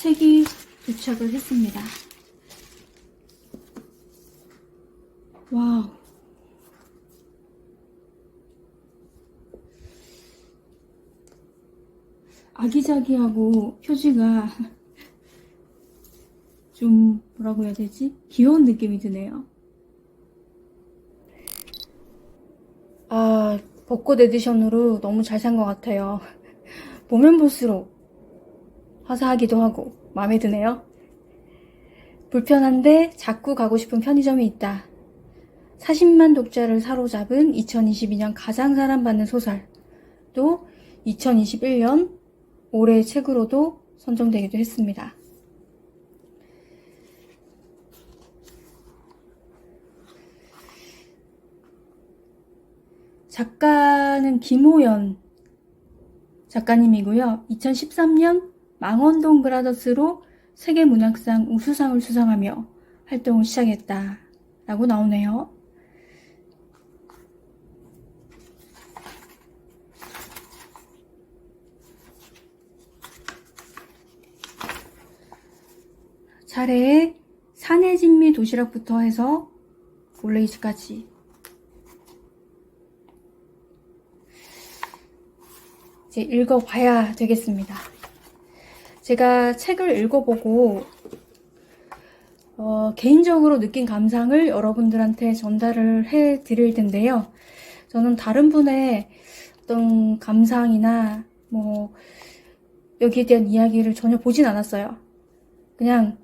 책이 도착을 했습니다. 와우. 아기자기하고 표지가 좀 뭐라고 해야 되지? 귀여운 느낌이 드네요. 벚꽃 에디션으로 너무 잘 산 것 같아요. 보면 볼수록 화사하기도 하고 마음에 드네요. 불편한데 자꾸 가고 싶은 편의점이 있다. 40만 독자를 사로잡은 2022년 가장 사랑받는 소설. 또 2021년 올해의 책으로도 선정되기도 했습니다. 작가는 김호연 작가님이고요. 2013년 망원동 브라더스로 세계문학상 우수상을 수상하며 활동을 시작했다라고 나오네요. 차례에 산해진미 도시락부터 해서 올레이즈까지 이제 읽어봐야 되겠습니다. 제가 책을 읽어보고 개인적으로 느낀 감상을 여러분들한테 전달을 해드릴 텐데요. 저는 다른 분의 어떤 감상이나 여기에 대한 이야기를 전혀 보진 않았어요. 그냥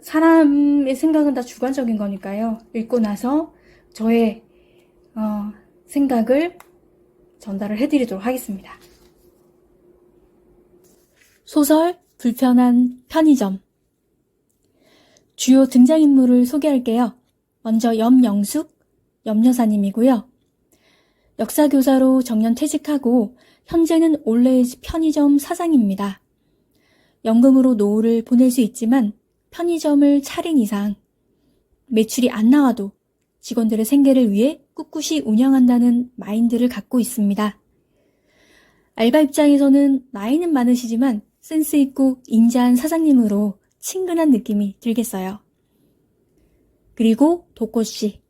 사람의 생각은 다 주관적인 거니까요. 읽고 나서 저의 생각을 전달을 해드리도록 하겠습니다. 소설 불편한 편의점. 주요 등장인물을 소개할게요. 먼저 염영숙, 염여사님이고요. 역사교사로 정년 퇴직하고 현재는 올레이즈 편의점 사장입니다. 연금으로 노후를 보낼 수 있지만 편의점을 차린 이상 매출이 안 나와도 직원들의 생계를 위해 꿋꿋이 운영한다는 마인드를 갖고 있습니다. 알바 입장에서는 나이는 많으시지만 센스 있고 인자한 사장님으로 친근한 느낌이 들겠어요. 그리고 도코씨.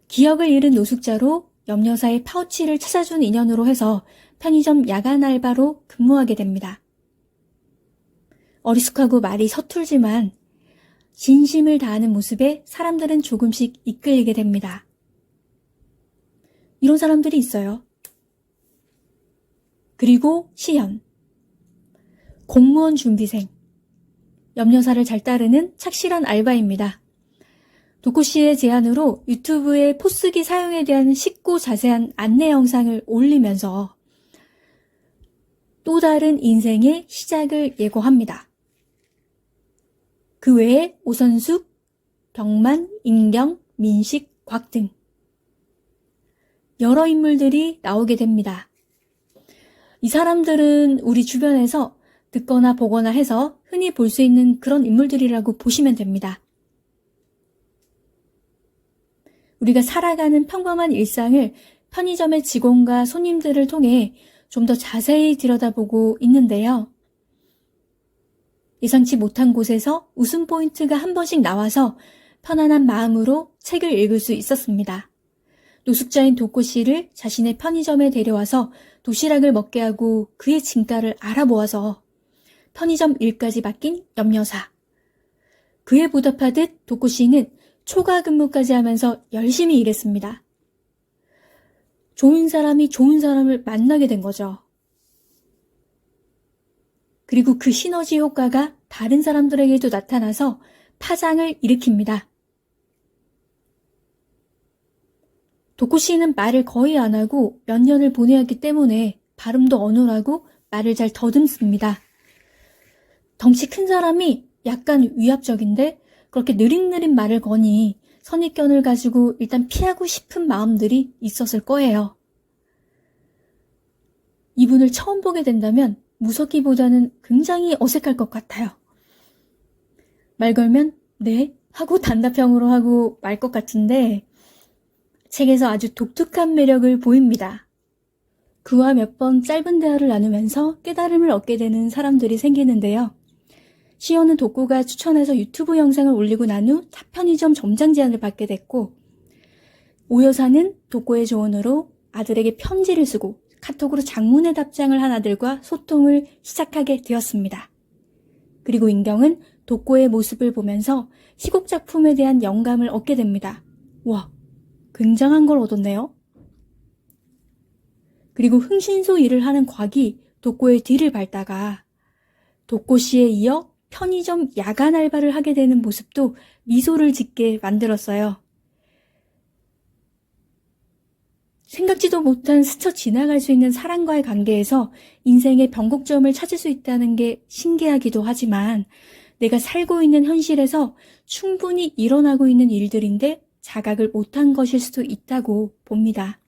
기억을 잃은 노숙자로 염여사의 파우치를 찾아준 인연으로 해서 편의점 야간 알바로 근무하게 됩니다. 어리숙하고 말이 서툴지만 진심을 다하는 모습에 사람들은 조금씩 이끌리게 됩니다. 이런 사람들이 있어요. 그리고 시현. 공무원 준비생. 염여사를 잘 따르는 착실한 알바입니다. 도코씨의 제안으로 유튜브에 포스기 사용에 대한 쉽고 자세한 안내 영상을 올리면서 또 다른 인생의 시작을 예고합니다. 그 외에 오선숙, 병만, 인경, 민식, 곽 등 여러 인물들이 나오게 됩니다. 이 사람들은 우리 주변에서 듣거나 보거나 해서 흔히 볼 수 있는 그런 인물들이라고 보시면 됩니다. 우리가 살아가는 평범한 일상을 편의점의 직원과 손님들을 통해 좀 더 자세히 들여다보고 있는데요. 예상치 못한 곳에서 웃음 포인트가 한 번씩 나와서 편안한 마음으로 책을 읽을 수 있었습니다. 노숙자인 도코씨를 자신의 편의점에 데려와서 도시락을 먹게 하고 그의 진가를 알아보아서 편의점 일까지 맡긴 염여사. 그에 보답하듯 도코씨는 초과 근무까지 하면서 열심히 일했습니다. 좋은 사람이 좋은 사람을 만나게 된 거죠. 그리고 그 시너지 효과가 다른 사람들에게도 나타나서 파장을 일으킵니다. 도코씨는 말을 거의 안 하고 몇 년을 보내왔기 때문에 발음도 어눌하고 말을 잘 더듬습니다. 덩치 큰 사람이 약간 위압적인데 그렇게 느릿느릿 말을 거니 선입견을 가지고 일단 피하고 싶은 마음들이 있었을 거예요. 이분을 처음 보게 된다면 무섭기보다는 굉장히 어색할 것 같아요. 말 걸면 네 하고 단답형으로 하고 말 것 같은데 책에서 아주 독특한 매력을 보입니다. 그와 몇 번 짧은 대화를 나누면서 깨달음을 얻게 되는 사람들이 생기는데요. 시어는 독고가 추천해서 유튜브 영상을 올리고 난 후 편의점 점장 제안을 받게 됐고, 오 여사는 독고의 조언으로 아들에게 편지를 쓰고 카톡으로 장문의 답장을 한 아들과 소통을 시작하게 되었습니다. 그리고 인경은 독고의 모습을 보면서 시곡 작품에 대한 영감을 얻게 됩니다. 와, 굉장한 걸 얻었네요. 그리고 흥신소 일을 하는 곽이 독고의 뒤를 밟다가 독고 씨에 이어 편의점 야간 알바를 하게 되는 모습도 미소를 짓게 만들었어요. 생각지도 못한 스쳐 지나갈 수 있는 사람과의 관계에서 인생의 변곡점을 찾을 수 있다는 게 신기하기도 하지만 내가 살고 있는 현실에서 충분히 일어나고 있는 일들인데 자각을 못한 것일 수도 있다고 봅니다.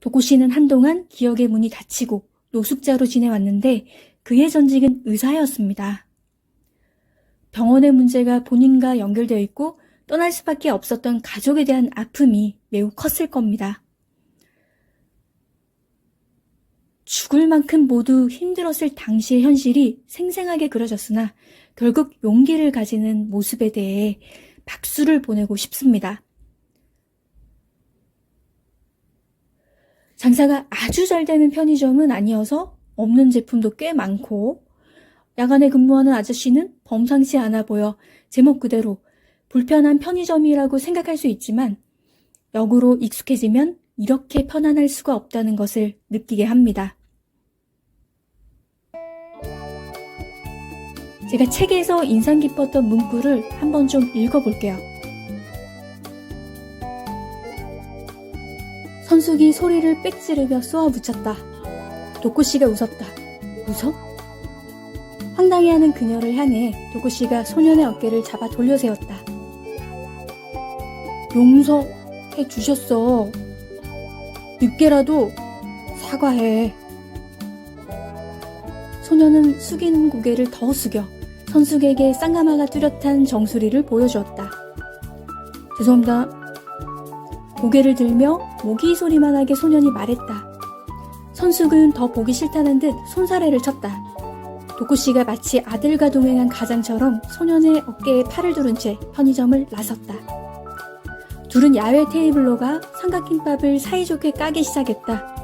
독고 씨는 한동안 기억의 문이 닫히고 노숙자로 지내왔는데 그의 전직은 의사였습니다. 병원의 문제가 본인과 연결되어 있고 떠날 수밖에 없었던 가족에 대한 아픔이 매우 컸을 겁니다. 죽을 만큼 모두 힘들었을 당시의 현실이 생생하게 그려졌으나 결국 용기를 가지는 모습에 대해 박수를 보내고 싶습니다. 장사가 아주 잘 되는 편의점은 아니어서 없는 제품도 꽤 많고 야간에 근무하는 아저씨는 범상치 않아 보여 제목 그대로 불편한 편의점이라고 생각할 수 있지만 역으로 익숙해지면 이렇게 편안할 수가 없다는 것을 느끼게 합니다. 제가 책에서 인상 깊었던 문구를 한번 좀 읽어볼게요. 선숙이 소리를 빽 지르며 쏘아붙였다. 독고씨가 웃었다. 웃어? 황당해하는 그녀를 향해 독고씨가 소년의 어깨를 잡아 돌려세웠다. 용서해 주셨어. 늦게라도 사과해. 소년은 숙이는 고개를 더 숙여 선숙에게 쌍가마가 뚜렷한 정수리를 보여주었다. 죄송합니다. 고개를 들며 모기 소리만 하게 소년이 말했다. 선숙은 더 보기 싫다는 듯 손사래를 쳤다. 독고씨가 마치 아들과 동행한 가장처럼 소년의 어깨에 팔을 두른 채 편의점을 나섰다. 둘은 야외 테이블로 가 삼각김밥을 사이좋게 까기 시작했다.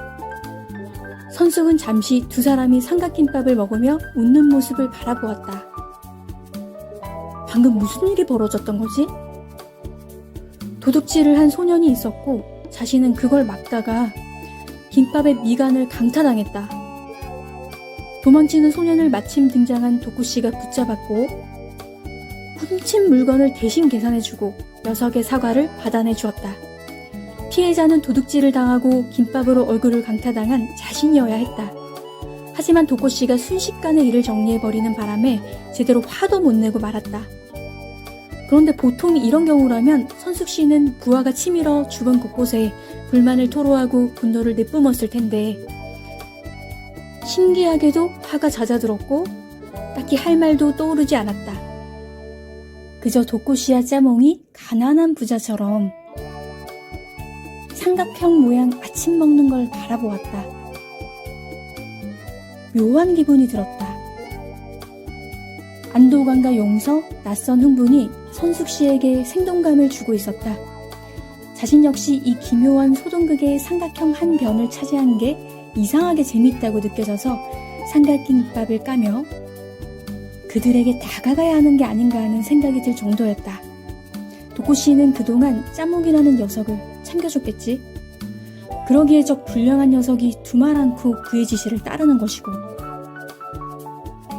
선숙은 잠시 두 사람이 삼각김밥을 먹으며 웃는 모습을 바라보았다. 방금 무슨 일이 벌어졌던 거지? 도둑질을 한 소년이 있었고 자신은 그걸 막다가 김밥의 미간을 강타당했다. 도망치는 소년을 마침 등장한 독고씨가 붙잡았고 훔친 물건을 대신 계산해주고 녀석의 사과를 받아내 주었다. 피해자는 도둑질을 당하고 김밥으로 얼굴을 강타당한 자신이어야 했다. 하지만 독고씨가 순식간에 일을 정리해버리는 바람에 제대로 화도 못 내고 말았다. 그런데 보통 이런 경우라면 선숙씨는 부하가 치밀어 주변 곳곳에 불만을 토로하고 분노를 내뿜었을 텐데 신기하게도 화가 잦아들었고 딱히 할 말도 떠오르지 않았다. 그저 독고씨와 짜몽이 가난한 부자처럼 삼각형 모양 아침 먹는 걸 바라보았다. 묘한 기분이 들었다. 안도감과 용서, 낯선 흥분이 선숙씨에게 생동감을 주고 있었다. 자신 역시 이 기묘한 소동극의 삼각형 한 변을 차지한 게 이상하게 재밌다고 느껴져서 삼각김밥을 까며 그들에게 다가가야 하는 게 아닌가 하는 생각이 들 정도였다. 독고씨는 그동안 짜목이라는 녀석을 챙겨줬겠지. 그러기에 저 불량한 녀석이 두말 않고 그의 지시를 따르는 것이고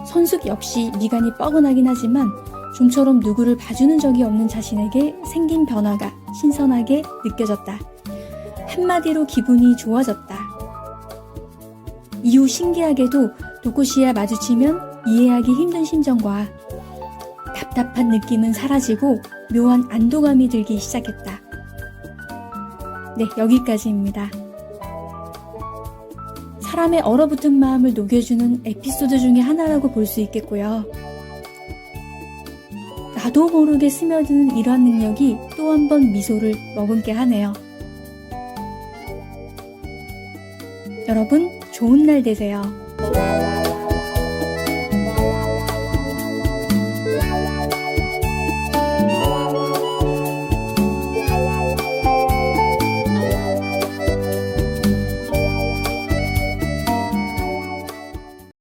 선숙 역시 미간이 뻐근하긴 하지만 좀처럼 누구를 봐주는 적이 없는 자신에게 생긴 변화가 신선하게 느껴졌다. 한마디로 기분이 좋아졌다. 이후 신기하게도 독고씨와 마주치면 이해하기 힘든 심정과 답답한 느낌은 사라지고 묘한 안도감이 들기 시작했다. 네, 여기까지입니다. 사람의 얼어붙은 마음을 녹여주는 에피소드 중에 하나라고 볼 수 있겠고요. 나도 모르게 스며드는 이러한 능력이 또 한 번 미소를 머금게 하네요. 여러분, 좋은 날 되세요.